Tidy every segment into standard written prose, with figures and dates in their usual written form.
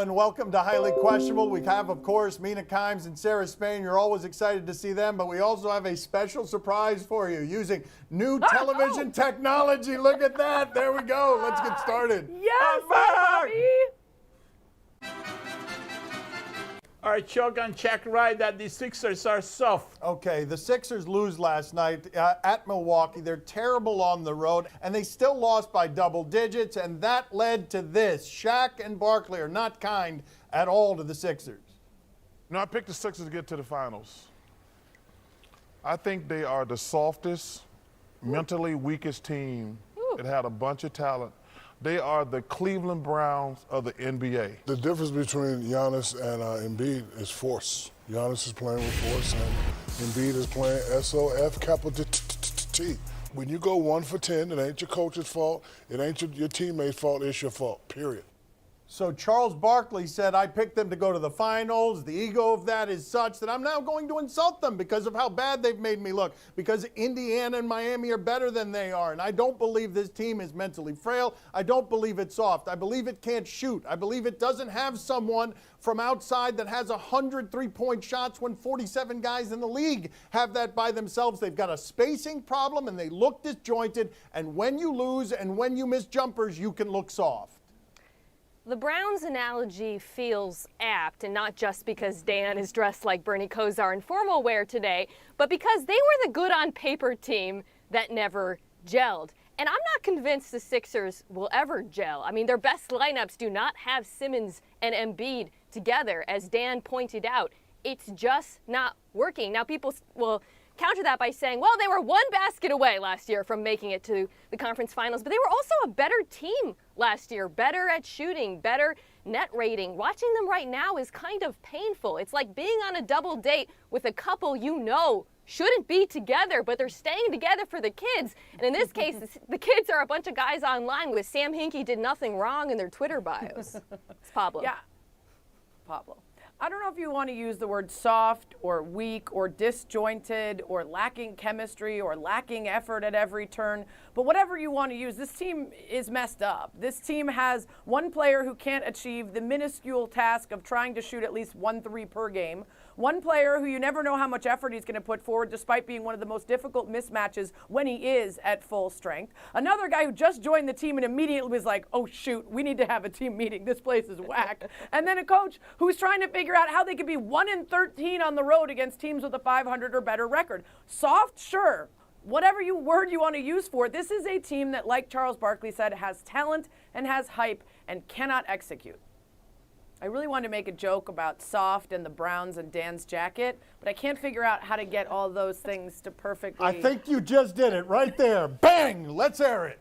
Nolan. Welcome to Highly Questionable. We have, of course, Mina and Sarah Spain. You're always excited to see them, but we also have a special surprise for you using new television technology. Look at that. There we go. Let's get started. Yes, Bobby. All right, Chuck and check right that the Sixers are soft. Okay, the Sixers lose last night at Milwaukee. They're terrible on the road, and they still lost by double digits, and that led to this. Shaq and Barkley are not kind at all to the Sixers. No, I picked the Sixers to get to the finals. I think they are the softest, mentally weakest team that had a bunch of talent. They are the Cleveland Browns of the NBA. The difference between Giannis and Embiid is force. Giannis is playing with force, and Embiid is playing SOF capital T. When you go 1 for 10, it ain't your coach's fault. It ain't your teammate's fault. It's your fault, period. So Charles Barkley said, I picked them to go to the finals. The ego of that is such that I'm now going to insult them because of how bad they've made me look, because Indiana and Miami are better than they are. And I don't believe this team is mentally frail. I don't believe it's soft. I believe it can't shoot. I believe it doesn't have someone from outside that has 100 three-point shots when 47 guys in the league have that by themselves. They've got a spacing problem, and they look disjointed. And when you lose and when you miss jumpers, you can look soft. The Browns analogy feels apt, and not just because Dan is dressed like Bernie Kosar in formal wear today, but because they were the good-on-paper team that never gelled. And I'm not convinced the Sixers will ever gel. I mean, their best lineups do not have Simmons and Embiid together, as Dan pointed out. It's just not working. Now, people will counter that by saying, well, they were one basket away last year from making it to the conference finals, but they were also a better team last year, better at shooting, better net rating. Watching them right now is kind of painful. It's like being on a double date with a couple you know shouldn't be together, but they're staying together for the kids. And in this case, the kids are a bunch of guys online with Sam Hinkie did nothing wrong in their Twitter bios. It's Pablo. Yeah, Pablo. I don't know if you want to use the word soft or weak or disjointed or lacking chemistry or lacking effort at every turn, but whatever you want to use, this team is messed up. This team has one player who can't achieve the minuscule task of trying to shoot at least 1 3 per game. One player who you never know how much effort he's going to put forward despite being one of the most difficult mismatches when he is at full strength. Another guy who just joined the team and immediately was like, oh shoot, we need to have a team meeting. This place is whack. And then a coach who's trying to figure out how they could be 1-13 on the road against teams with a 500 or better record. Soft, sure. Whatever word you want to use for it, this is a team that, like Charles Barkley said, has talent and has hype and cannot execute. I really wanted to make a joke about soft and the Browns and Dan's jacket, but I can't figure out how to get all those things to perfectly. I think you just did it right there. Bang! Let's air it.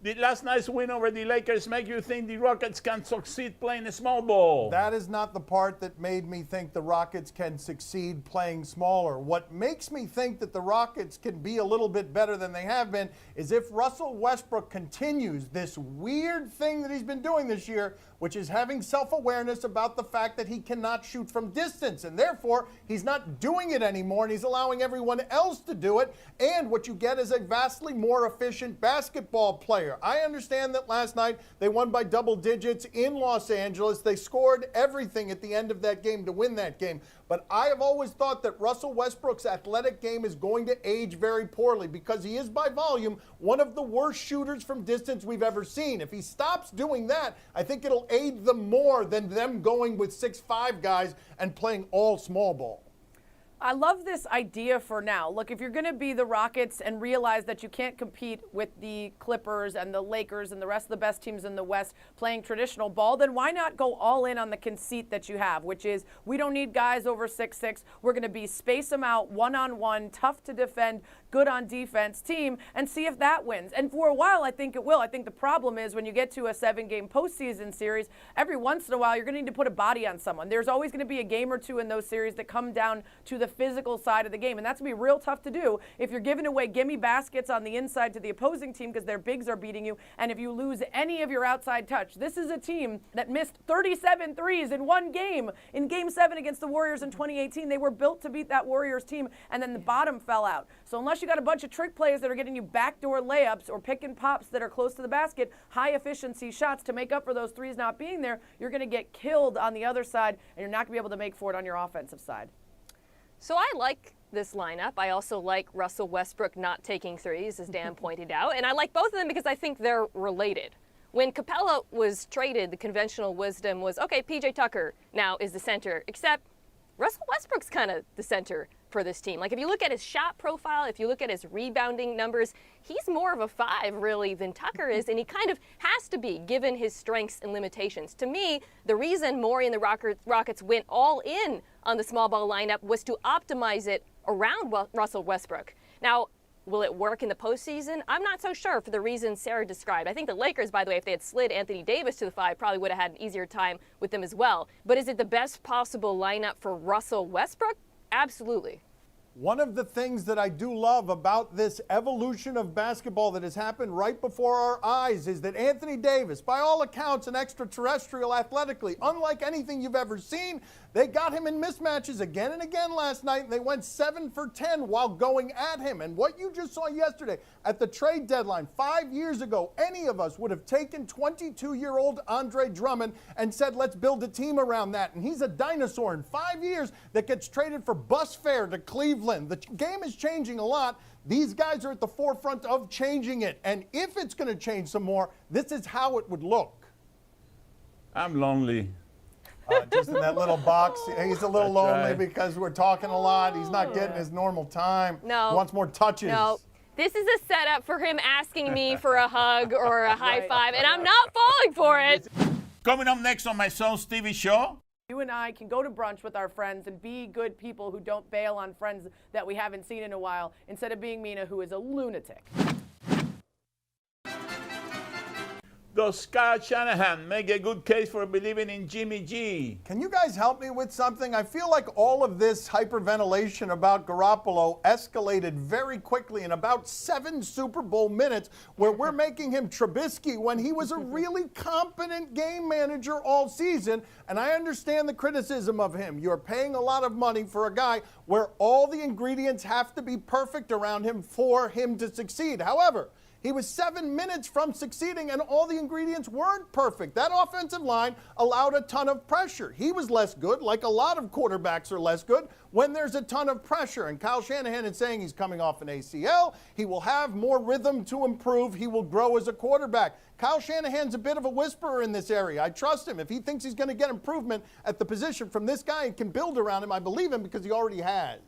Did last night's win over the Lakers make you think the Rockets can succeed playing a small ball? That is not the part that made me think the Rockets can succeed playing smaller. What makes me think that the Rockets can be a little bit better than they have been is if Russell Westbrook continues this weird thing that he's been doing this year, which is having self-awareness about the fact that he cannot shoot from distance, and therefore he's not doing it anymore, and he's allowing everyone else to do it, and what you get is a vastly more efficient basketball player. I understand that last night they won by double digits in Los Angeles. They scored everything at the end of that game to win that game. But I have always thought that Russell Westbrook's athletic game is going to age very poorly because he is, by volume, one of the worst shooters from distance we've ever seen. If he stops doing that, I think it'll aid them more than them going with 6'5" guys and playing all small ball. I love this idea for now. Look, if you're going to be the Rockets and realize that you can't compete with the Clippers and the Lakers and the rest of the best teams in the West playing traditional ball, then why not go all in on the conceit that you have, which is we don't need guys over 6'6". We're going to space them out one-on-one, tough to defend, good on defense team, and see if that wins. And for a while, I think it will. I think the problem is when you get to a 7-game postseason series, every once in a while, you're going to need to put a body on someone. There's always going to be a game or two in those series that come down to the the physical side of the game. And that's going to be real tough to do if you're giving away gimme baskets on the inside to the opposing team because their bigs are beating you. And if you lose any of your outside touch, this is a team that missed 37 threes in one game. In Game 7 against the Warriors in 2018, they were built to beat that Warriors team, and then the bottom fell out. So unless you got a bunch of trick plays that are getting you backdoor layups or pick and pops that are close to the basket, high efficiency shots to make up for those threes not being there, you're going to get killed on the other side, and you're not going to be able to make for it on your offensive side. So I like this lineup. I also like Russell Westbrook not taking threes, as Dan pointed out. And I like both of them because I think they're related. When Capella was traded, the conventional wisdom was, okay, PJ Tucker now is the center, except Russell Westbrook's kind of the center for this team. Like, if you look at his shot profile, if you look at his rebounding numbers, he's more of a 5 really than Tucker is, and he kind of has to be given his strengths and limitations. To me, the reason Morey and the Rockets went all in on the small ball lineup was to optimize it around Russell Westbrook. Now, will it work in the postseason? I'm not so sure for the reasons Sarah described. I think the Lakers, by the way, if they had slid Anthony Davis to the 5, probably would have had an easier time with them as well. But is it the best possible lineup for Russell Westbrook? Absolutely. One of the things that I do love about this evolution of basketball that has happened right before our eyes is that Anthony Davis, by all accounts, an extraterrestrial athletically, unlike anything you've ever seen. They got him in mismatches again and again last night, and they went 7 for 10 while going at him. And what you just saw yesterday at the trade deadline, 5 years ago, any of us would have taken 22-year-old Andre Drummond and said, let's build a team around that. And he's a dinosaur in 5 years that gets traded for bus fare to Cleveland. The game is changing a lot. These guys are at the forefront of changing it. And if it's going to change some more, this is how it would look. I'm lonely. Just in that little box. He's a little lonely right. because we're talking a lot. He's not getting his normal time. No. He wants more touches. No. This is a setup for him asking me for a hug or a high five, and I'm not falling for it. Coming up next on my son's TV show. You and I can go to brunch with our friends and be good people who don't bail on friends that we haven't seen in a while, instead of being Mina, who is a lunatic. Does Kyle Shanahan make a good case for believing in Jimmy G? Can you guys help me with something? I feel like all of this hyperventilation about Garoppolo escalated very quickly in about 7 Super Bowl minutes, where we're making him Trubisky when he was a really competent game manager all season. And I understand the criticism of him. You're paying a lot of money for a guy where all the ingredients have to be perfect around him for him to succeed. However, he was 7 minutes from succeeding, and all the ingredients weren't perfect. That offensive line allowed a ton of pressure. He was less good, like a lot of quarterbacks are less good, when there's a ton of pressure. And Kyle Shanahan is saying he's coming off an ACL. He will have more rhythm to improve. He will grow as a quarterback. Kyle Shanahan's a bit of a whisperer in this area. I trust him. If he thinks he's going to get improvement at the position from this guy and can build around him, I believe him because he already has.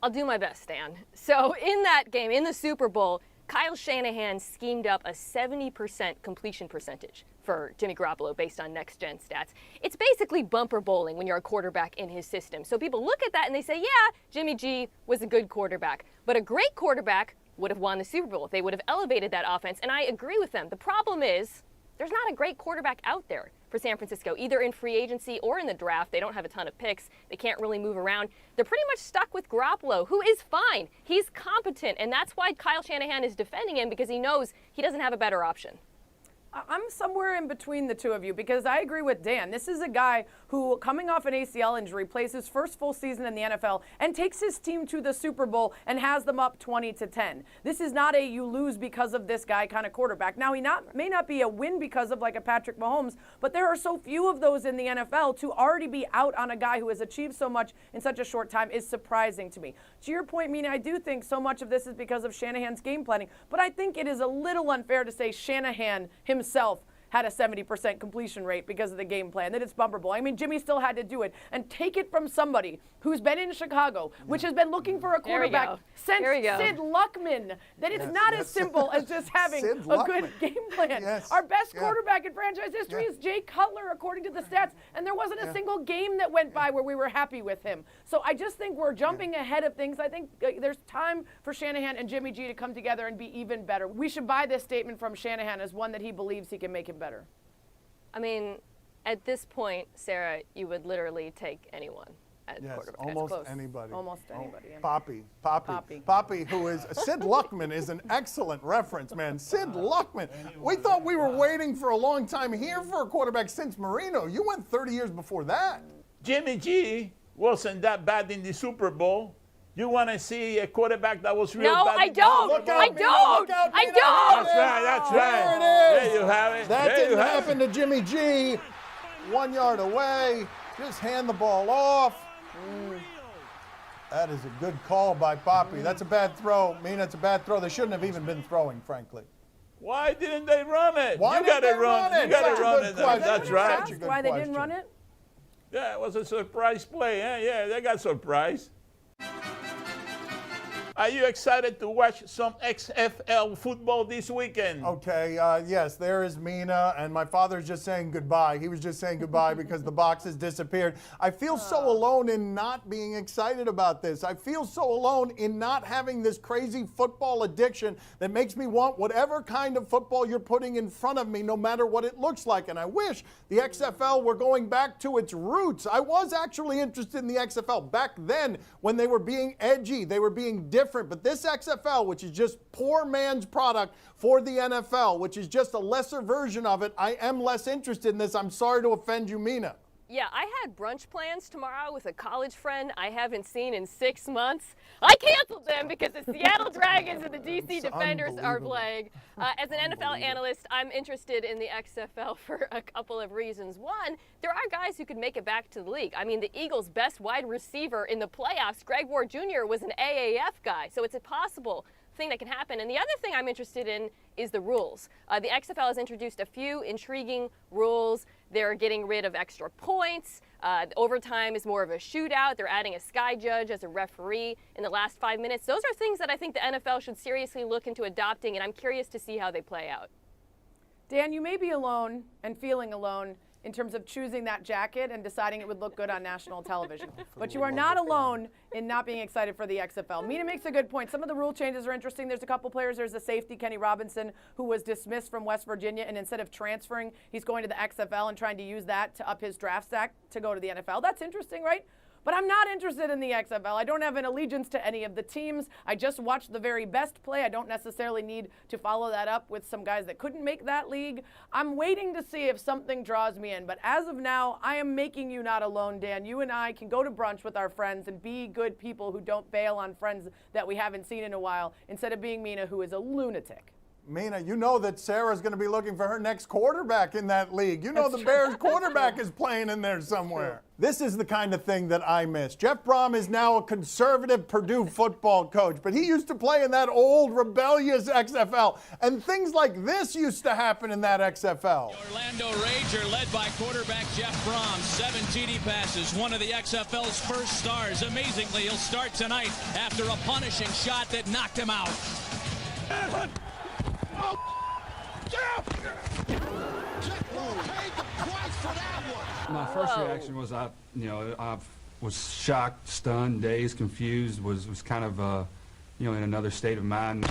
I'll do my best, Dan. So in that game, in the Super Bowl, Kyle Shanahan schemed up a 70% completion percentage for Jimmy Garoppolo based on next-gen stats. It's basically bumper bowling when you're a quarterback in his system. So people look at that and they say, yeah, Jimmy G was a good quarterback. But a great quarterback would have won the Super Bowl if they would have elevated that offense, and I agree with them. The problem is there's not a great quarterback out there for San Francisco, either in free agency or in the draft. They don't have a ton of picks. They can't really move around. They're pretty much stuck with Garoppolo, who is fine. He's competent, and that's why Kyle Shanahan is defending him, because he knows he doesn't have a better option. I'm somewhere in between the two of you, because I agree with Dan. This is a guy who, coming off an ACL injury, plays his first full season in the NFL and takes his team to the Super Bowl and has them up 20-10. This is not a you lose because of this guy kind of quarterback. Now, he may not be a win because of like a Patrick Mahomes, but there are so few of those in the NFL. To already be out on a guy who has achieved so much in such a short time is surprising to me. To your point, Mina, I do think so much of this is because of Shanahan's game planning, but I think it is a little unfair to say Shanahan himself had a 70% completion rate because of the game plan, that it's bumper bowl. I mean, Jimmy still had to do it. And take it from somebody who's been in Chicago, which has been looking for a quarterback since Sid Luckman, that it's not as simple as just having a good game plan. Our best quarterback in franchise history is Jay Cutler, according to the stats, and there wasn't a single game that went by where we were happy with him. So I just think we're jumping ahead of things. I think there's time for Shanahan and Jimmy G to come together and be even better. We should buy this statement from Shanahan as one that he believes he can make him better. I mean, at this point, Sarah, you would literally take anyone. at Yes, quarterback. almost close. anybody. Almost anybody, yeah. Poppy, who is Sid Luckman is an excellent reference, man. Sid Luckman. We thought we were waiting for a long time here for a quarterback since Marino. You went 30 years before that. Jimmy G wasn't that bad in the Super Bowl. You want to see a quarterback that was real No, bad? I don't. Look out, I Mina, don't. look out, I Mina. don't. That's right, that's right. There it is. There you have it. That There you didn't have happen to Jimmy G. 1 yard away. Just hand the ball off. That is a good call by Poppy. That's a bad throw. Mina, it's a bad throw. They shouldn't have even been throwing, frankly. Why didn't they run it? Why you didn't got to they run. run it? You got Such to a run good it. question. That's Such right. a good Why they didn't question. run it? Yeah, it was a surprise play. Yeah, they got surprised. Are you excited to watch some XFL football this weekend? Okay, yes, there is Mina, and my father's just saying goodbye. He was just saying goodbye because the box has disappeared. I feel so alone in not being excited about this. I feel so alone in not having this crazy football addiction that makes me want whatever kind of football you're putting in front of me, no matter what it looks like. And I wish the XFL were going back to its roots. I was actually interested in the XFL back then when they were being edgy, they were being different. But this XFL, which is just poor man's product for the NFL, which is just a lesser version of it, I am less interested in this. I'm sorry to offend you, Mina. Yeah, I had brunch plans tomorrow with a college friend I haven't seen in 6 months. I canceled them because the Seattle Dragons and the DC Defenders are playing. As an NFL analyst, I'm interested in the XFL for a couple of reasons. One, there are guys who could make it back to the league. I mean, the Eagles' best wide receiver in the playoffs, Greg Ward Jr., was an AAF guy, so it's a possible thing that can happen. And the other thing I'm interested in is the rules. The XFL has introduced a few intriguing rules. They're getting rid of extra points. Overtime is more of a shootout. They're adding a sky judge as a referee in the last 5 minutes. Those are things that I think the NFL should seriously look into adopting, and I'm curious to see how they play out. Dan, you may be alone and feeling alone in terms of choosing that jacket and deciding it would look good on national television. But you are not alone in not being excited for the XFL. Mina makes a good point. Some of the rule changes are interesting. There's a couple players. There's a safety, Kenny Robinson, who was dismissed from West Virginia, and instead of transferring, he's going to the XFL and trying to use that to up his draft stack to go to the NFL. That's interesting, right? But I'm not interested in the XFL. I don't have an allegiance to any of the teams. I just watched the very best play. I don't necessarily need to follow that up with some guys that couldn't make that league. I'm waiting to see if something draws me in. But as of now, I am making you not alone, Dan. You and I can go to brunch with our friends and be good people who don't bail on friends that we haven't seen in a while, instead of being Mina, who is a lunatic. Mina, you know that Sarah's going to be looking for her next quarterback in that league. You know the Bears quarterback is playing in there somewhere. This is the kind of thing that I miss. Jeff Brom is now a conservative Purdue football coach, but he used to play in that old rebellious XFL, and things like this used to happen in that XFL. Orlando Ranger led by quarterback Jeff Brom. 7 TD passes, one of the XFL's first stars. Amazingly, he'll start tonight after a punishing shot that knocked him out. My first reaction was I was shocked, stunned, dazed, confused, was kind of in another state of mind.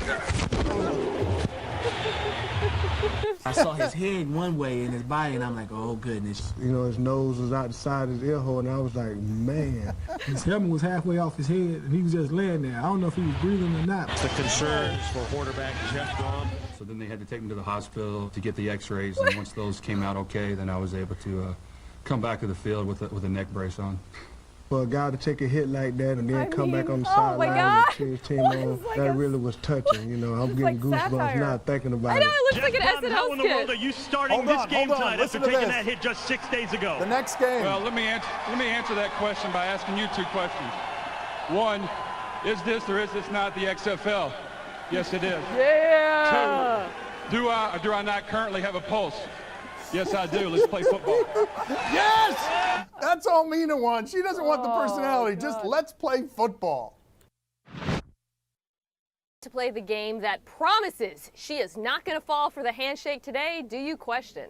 I saw his head one way and his body, and I'm like, oh goodness. You know, his nose was out the side of his ear hole, and I was like, man. His helmet was halfway off his head, and he was just laying there. I don't know if he was breathing or not. The concerns for quarterback Jeff Brom. So then they had to take him to the hospital to get the x-rays, and once those came out okay, then I was able to come back to the field with a neck brace on. For a guy to take a hit like that and then come back on the oh my sideline God. and cheer his team on, like that really was touching. You know, I'm getting like goosebumps satire. now thinking about I know, it. it looks Jeff like an Brom, how SNL in the world are skit. you starting this game tonight after Listen to taking this. that hit just 6 days ago? The next game. Well, let me answer that question by asking you 2 questions. One, is this or is this not the XFL? Yes, it is. Yeah. 2, do I or do I not currently have a pulse? Yes, I do. Let's play football. Yes! That's all Mina wants. She doesn't want the personality. Just let's play football. To play the game that promises she is not going to fall for the handshake today, do you question?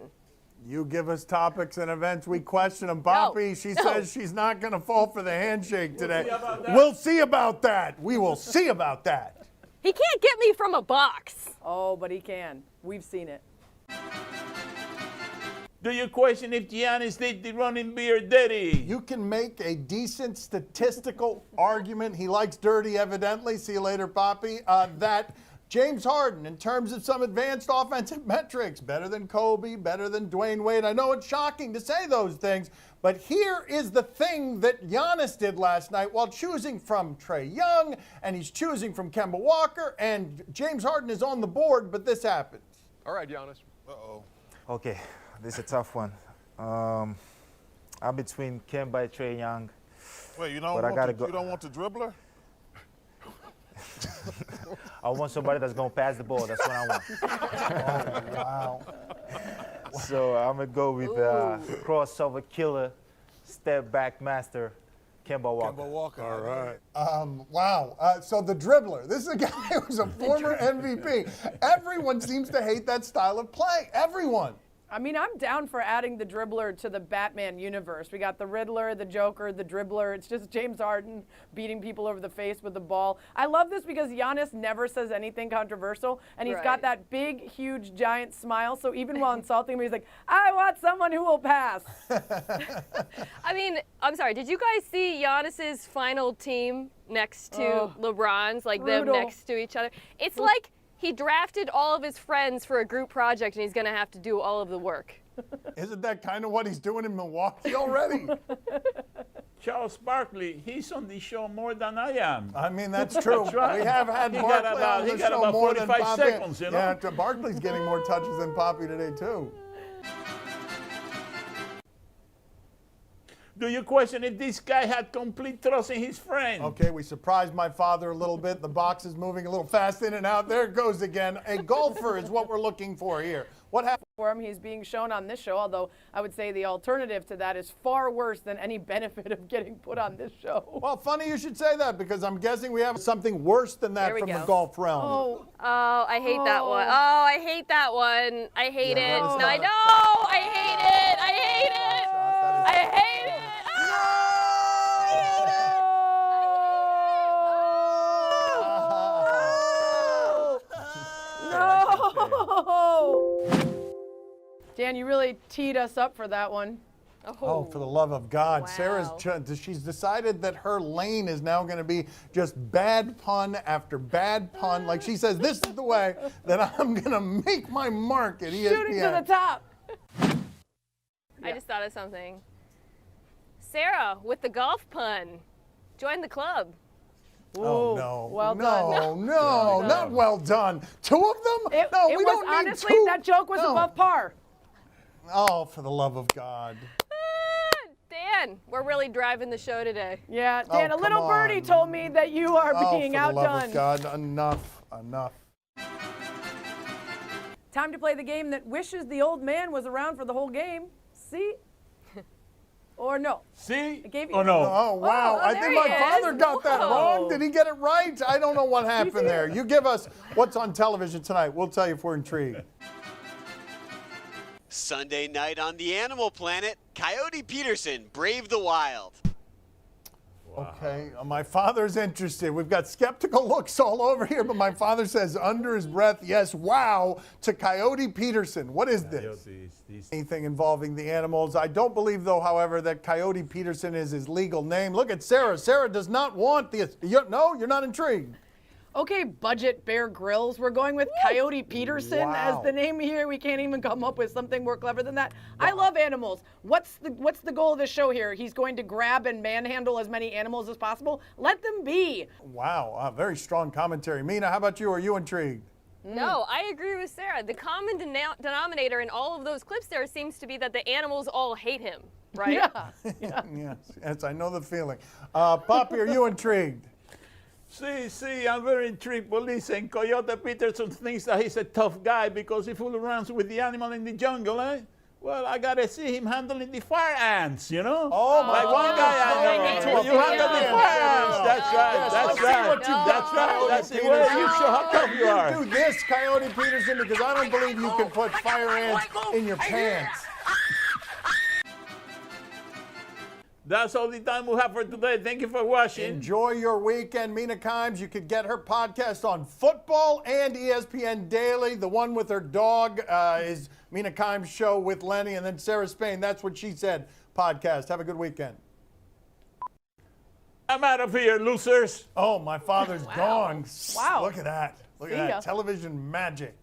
You give us topics and events, we question them. Poppy, she says she's not going to fall for the handshake today. We'll see about that. We will see about that. He can't get me from a box. Oh, but he can. We've seen it. Do you question if Giannis did the running beer dirty? You can make a decent statistical argument. He likes dirty, evidently. See you later, Poppy. That James Harden, in terms of some advanced offensive metrics, better than Kobe, better than Dwayne Wade. I know it's shocking to say those things, but here is the thing that Giannis did last night while choosing from Trae Young, and he's choosing from Kemba Walker, and James Harden is on the board, but this happens. All right, Giannis. Uh-oh. Okay, this is a tough one. I'm between Kemba and Trae Young. Wait, you But don't I gotta want go- you don't want the dribbler? I want somebody that's going to pass the ball. That's what I want. Oh, wow. So I'm going to go with crossover killer, step back master, Kemba Walker. Kemba Walker. All right. Wow. So the dribbler. This is a guy who's a former MVP. Everyone seems to hate that style of play. Everyone. I mean, I'm down for adding the dribbler to the Batman universe. We got the Riddler, the Joker, the dribbler. It's just James Harden beating people over the face with the ball. I love this because Giannis never says anything controversial, and he's got that big, huge, giant smile. So even while insulting me, he's like, I want someone who will pass. I mean, I'm sorry, did you guys see Giannis's final team next to LeBron's, like them next to each other? It's like he drafted all of his friends for a group project, and he's going to have to do all of the work. Isn't that kind of what he's doing in Milwaukee already? Charles Barkley, he's on the show more than I am. I mean, that's true. That's right. We have had He Barkley got about- on he the got show about more than 45 Poppy. seconds, you know? Yeah, Barkley's getting more touches than Poppy today, too. Do you question if this guy had complete trust in his friend? Okay, we surprised my father a little bit. The box is moving a little fast in and out. There it goes again. A golfer is what we're looking for here. What happened? For him, he's being shown on this show, although I would say the alternative to that is far worse than any benefit of getting put on this show. Well, funny you should say that because I'm guessing we have something worse than that from the golf realm. Oh, I hate that one. Oh, I hate that one. I hate it. that is No, I not- know. I hate it. I hate it. I hate it. No! Dan, you really teed us up for that one. Oh, for the love of God. Wow. She's decided that her lane is now going to be just bad pun after bad pun. Like she says, this is the way that I'm going to make my mark at ESPN. Shooting to the top. I just thought of something. Sarah, with the golf pun, join the club. Oh, no. Well no, done. no, not well done. Two of them? It no, we was don't need honestly, two. that joke was No. above par. Oh, for the love of God. Dan, we're really driving the show today. Yeah, Dan, Oh, a little come birdie on. told me that you are being for the love outdone. of God, enough. Time to play the game that wishes the old man was around for the whole game. See? Or no? See? I gave you Oh, no. Oh, wow. Oh, I there think my he is. father got that Whoa. wrong. Did he get it right? I don't know what happened there. You give us what's on television tonight. We'll tell you if we're intrigued. Sunday night on the Animal Planet, Coyote Peterson braved the wild. Okay, my father's interested. We've got skeptical looks all over here, but my father says under his breath, yes, wow, to Coyote Peterson. What is this? Anything involving the animals. I don't believe, though, however, that Coyote Peterson is his legal name. Look at Sarah. Sarah does not want this. No, you're not intrigued. Okay, budget Bear Grylls. We're going with Coyote Peterson Wow. as the name here. We can't even come up with something more clever than that. I love animals. What's the goal of this show here? He's going to grab and manhandle as many animals as possible. Let them be. Wow, very strong commentary. Mina, how about you? Are you intrigued? No, I agree with Sarah. The common denominator in all of those clips there seems to be that the animals all hate him, right? Yes, I know the feeling. Poppy, are you intrigued? See, I'm very intrigued. But listen, Coyote Peterson thinks that he's a tough guy because he fool around with the animal in the jungle, eh? Well, I gotta see him handling the fire ants, you know? Oh, my like one guy I know. You handle the fire ants. That's right. That's right. That's right. That's the way you show how tough you are. Do this, Coyote Peterson, because I don't believe you can put fire ants in your pants. That's all the time we have for today. Thank you for watching. Enjoy your weekend. Mina Kimes, you could get her podcast on football and ESPN Daily. The one with her dog is Mina Kimes' show with Lenny, and then Sarah Spain. That's what she said podcast. Have a good weekend. I'm out of here, losers. Oh, my father's gone. Wow. Look at that. Look at See ya. that. Television magic.